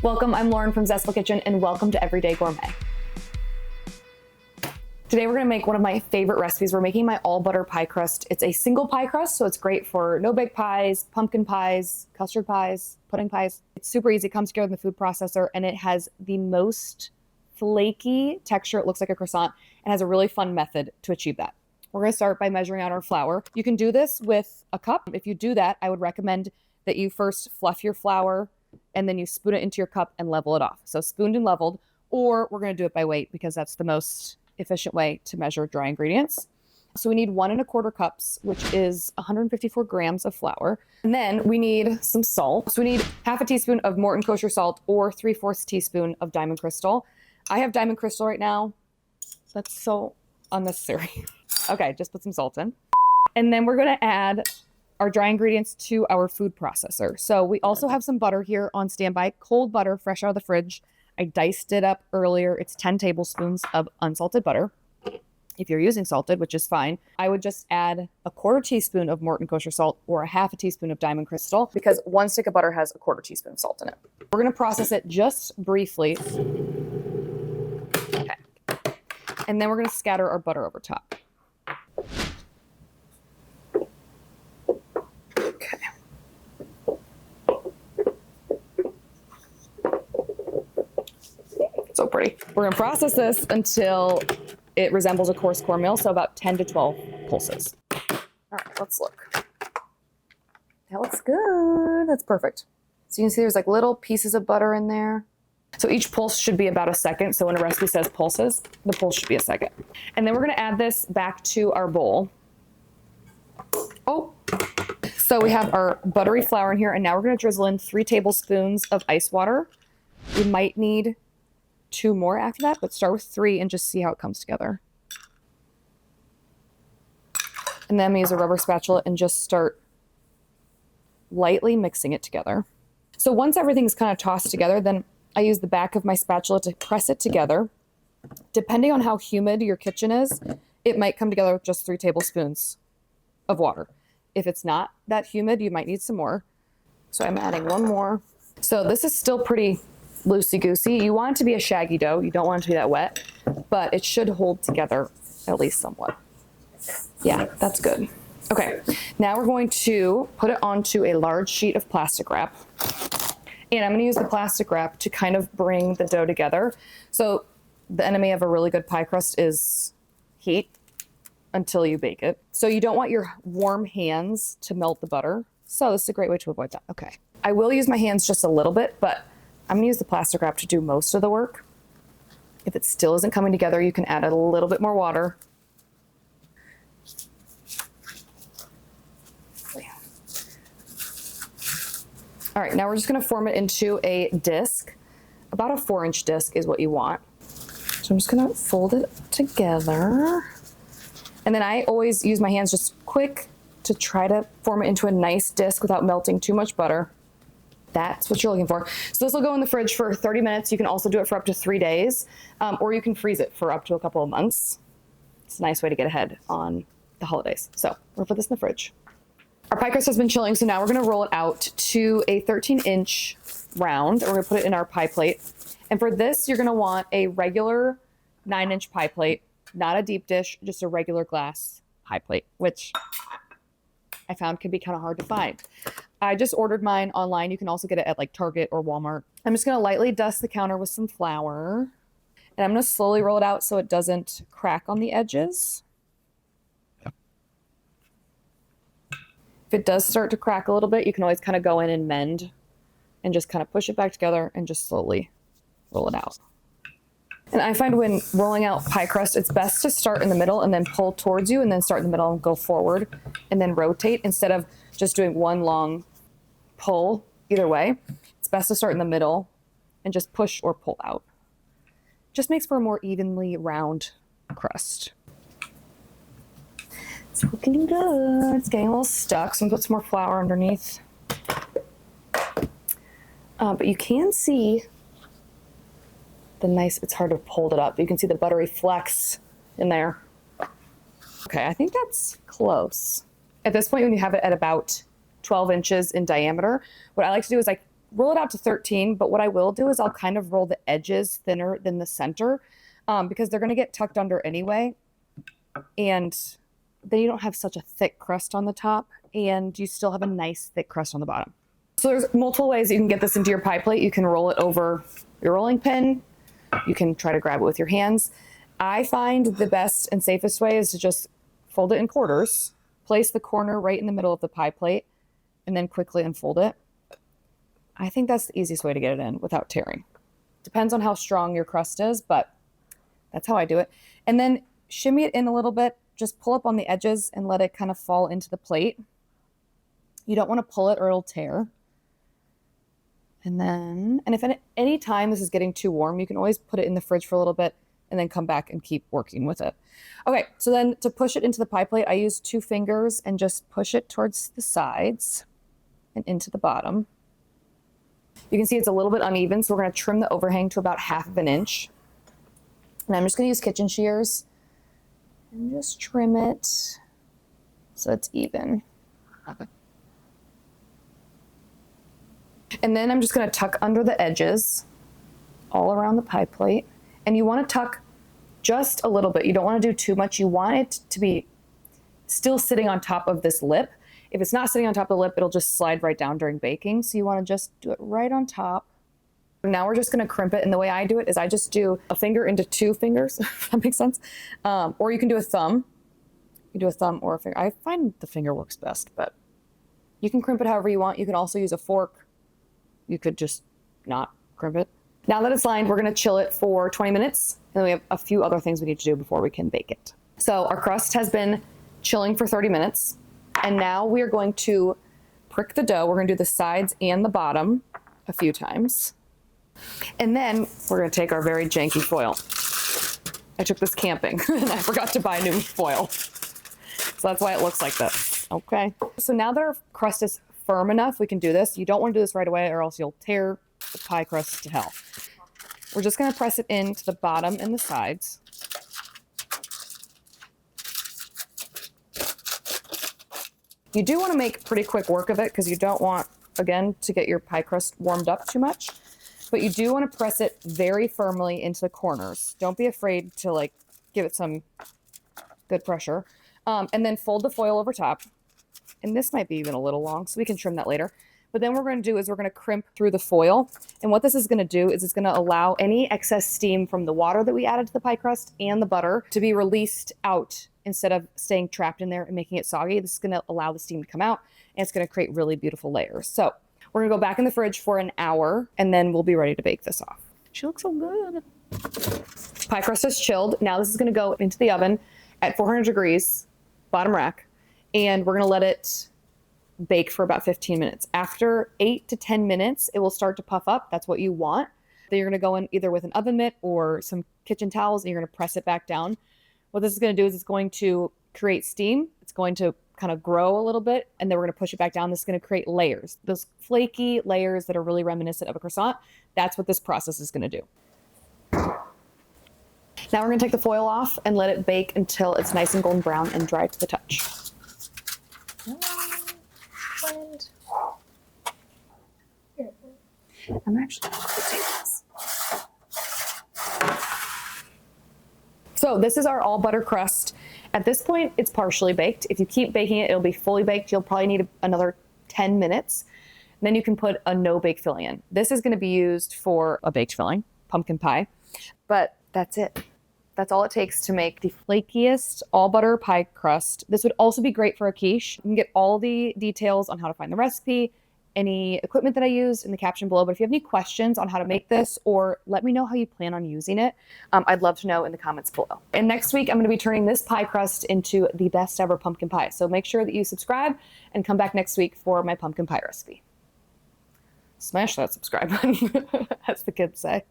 Welcome, I'm Lauren from Zestful Kitchen, and welcome to Everyday Gourmet. Today we're gonna make one of my favorite recipes. We're making my all butter pie crust. It's a single pie crust, so it's great for no-bake pies, pumpkin pies, custard pies, pudding pies. It's super easy, it comes together in the food processor, and it has the most flaky texture. It looks like a croissant and has a really fun method to achieve that. We're gonna start by measuring out our flour. You can do this with a cup. If you do that, I would recommend that you first fluff your flour and then you spoon it into your cup and level it off. So spooned and leveled, or we're gonna do it by weight because that's the most efficient way to measure dry ingredients. So we need 1 1/4 cups, which is 154 grams of flour. And then we need some salt. So we need half a teaspoon of Morton kosher salt or 3/4 teaspoon of Diamond Crystal. I have Diamond Crystal right now. That's so unnecessary. Okay, just put some salt in. And then we're gonna add our dry ingredients to our food processor. So we also have some butter here on standby, cold butter, fresh out of the fridge. I diced it up earlier. It's 10 tablespoons of unsalted butter. If you're using salted, which is fine, I would just add 1/4 teaspoon of Morton kosher salt or a half a teaspoon of Diamond Crystal because 1 stick of butter has 1/4 teaspoon of salt in it. We're gonna process it just briefly. Okay. And then we're gonna scatter our butter over top. Okay. So pretty. We're gonna process this until it resembles a coarse cornmeal, so about 10 to 12 pulses. All right, let's look. That looks good. That's perfect. So you can see there's like little pieces of butter in there. So each pulse should be about a second. So when a recipe says pulses, the pulse should be a second. And then we're gonna add this back to our bowl. Oh, so we have our buttery flour in here, and now we're gonna drizzle in 3 tablespoons of ice water. We might need 2 more after that, but start with 3 and just see how it comes together. And then I'm gonna use a rubber spatula and just start lightly mixing it together. So once everything's kind of tossed together, then I use the back of my spatula to press it together. Depending on how humid your kitchen is, it might come together with just 3 tablespoons of water. If it's not that humid, you might need some more. So I'm adding 1 more. So this is still pretty loosey-goosey. You want it to be a shaggy dough. You don't want it to be that wet, but it should hold together at least somewhat. Yeah, that's good. Okay, now we're going to put it onto a large sheet of plastic wrap. And I'm gonna use the plastic wrap to kind of bring the dough together. So the enemy of a really good pie crust is heat until you bake it. So you don't want your warm hands to melt the butter. So this is a great way to avoid that. Okay, I will use my hands just a little bit, but I'm gonna use the plastic wrap to do most of the work. If it still isn't coming together, you can add a little bit more water. All right, now we're just gonna form it into a disc. About a 4-inch disc is what you want. So I'm just gonna fold it together. And then I always use my hands just quick to try to form it into a nice disc without melting too much butter. That's what you're looking for. So this will go in the fridge for 30 minutes. You can also do it for up to 3 days, or you can freeze it for up to a couple of months. It's a nice way to get ahead on the holidays. So we're gonna put this in the fridge. Our pie crust has been chilling, so now we're gonna roll it out to a 13-inch round, and we're gonna put it in our pie plate. And for this, you're gonna want a regular 9-inch pie plate, not a deep dish, just a regular glass pie plate, which I found can be kind of hard to find. I just ordered mine online. You can also get it at like Target or Walmart. I'm just gonna lightly dust the counter with some flour, and I'm gonna slowly roll it out so it doesn't crack on the edges. If it does start to crack a little bit, you can always kind of go in and mend and just kind of push it back together and just slowly roll it out. And I find when rolling out pie crust, it's best to start in the middle and then pull towards you and then start in the middle and go forward and then rotate instead of just doing one long pull either way. It's best to start in the middle and just push or pull out. Just makes for a more evenly round crust. It's looking good. It's getting a little stuck, so I'm gonna put some more flour underneath. But you can see the nice, it's hard to hold it up. You can see the buttery flecks in there. Okay, I think that's close. At this point, when you have it at about 12 inches in diameter, what I like to do is I roll it out to 13, but what I will do is I'll kind of roll the edges thinner than the center because they're going to get tucked under anyway. And then you don't have such a thick crust on the top and you still have a nice thick crust on the bottom. So there's multiple ways you can get this into your pie plate. You can roll it over your rolling pin. You can try to grab it with your hands. I find the best and safest way is to just fold it in quarters, place the corner right in the middle of the pie plate, and then quickly unfold it. I think that's the easiest way to get it in without tearing. Depends on how strong your crust is, but that's how I do it. And then shimmy it in a little bit. Just pull up on the edges and let it kind of fall into the plate. You don't want to pull it or it'll tear. And if at any time this is getting too warm, you can always put it in the fridge for a little bit and then come back and keep working with it. Okay, so then to push it into the pie plate, I use 2 fingers and just push it towards the sides and into the bottom. You can see it's a little bit uneven, so we're going to trim the overhang to about 1/2 inch. And I'm just going to use kitchen shears and just trim it so it's even. Okay. And then I'm just going to tuck under the edges all around the pie plate. And you want to tuck just a little bit. You don't want to do too much. You want it to be still sitting on top of this lip. If it's not sitting on top of the lip, it'll just slide right down during baking. So you want to just do it right on top. Now we're just going to crimp it. And the way I do it is I just do a finger into 2 fingers, if that makes sense. Or you can do a thumb. You do a thumb or a finger. I find the finger works best, but you can crimp it however you want. You can also use a fork. You could just not crimp it. Now that it's lined, we're going to chill it for 20 minutes. And then we have a few other things we need to do before we can bake it. So our crust has been chilling for 30 minutes. And now we are going to prick the dough. We're going to do the sides and the bottom a few times. And then we're going to take our very janky foil. I took this camping and I forgot to buy new foil. So that's why it looks like this. Okay. So now that our crust is firm enough, we can do this. You don't want to do this right away or else you'll tear the pie crust to hell. We're just going to press it into the bottom and the sides. You do want to make pretty quick work of it because you don't want, again, to get your pie crust warmed up too much. But you do want to press it very firmly into the corners. Don't be afraid to give it some good pressure. And then fold the foil over top. And this might be even a little long, so we can trim that later. But then what we're going to do is we're going to crimp through the foil. And what this is going to do is it's going to allow any excess steam from the water that we added to the pie crust and the butter to be released out instead of staying trapped in there and making it soggy. This is going to allow the steam to come out, and it's going to create really beautiful layers. So we're going to go back in the fridge for an hour, and then we'll be ready to bake this off. She looks so good. Pie crust is chilled. Now this is going to go into the oven at 400 degrees, bottom rack, and we're going to let it bake for about 15 minutes. After 8 to 10 minutes, it will start to puff up. That's what you want. Then you're going to go in either with an oven mitt or some kitchen towels, and you're going to press it back down. What this is going to do is it's going to create steam. It's going to kind of grow a little bit, and then we're going to push it back down. This is going to create layers, those flaky layers that are really reminiscent of a croissant. That's what this process is going to do. Now we're going to take the foil off and let it bake until it's nice and golden brown and dry to the touch. I'm actually going to take this. So this is our all butter crust. At this point, it's partially baked. If you keep baking it, it'll be fully baked. You'll probably need another 10 minutes. And then you can put a no-bake filling in. This is going to be used for a baked filling, pumpkin pie. But that's it. That's all it takes to make the flakiest all butter pie crust. This would also be great for a quiche. You can get all the details on how to find the recipe, any equipment that I used in the caption below. But if you have any questions on how to make this, or let me know how you plan on using it, I'd love to know in the comments below. And next week, I'm going to be turning this pie crust into the best ever pumpkin pie. So make sure that you subscribe and come back next week for my pumpkin pie recipe. Smash that subscribe button, as the kids say.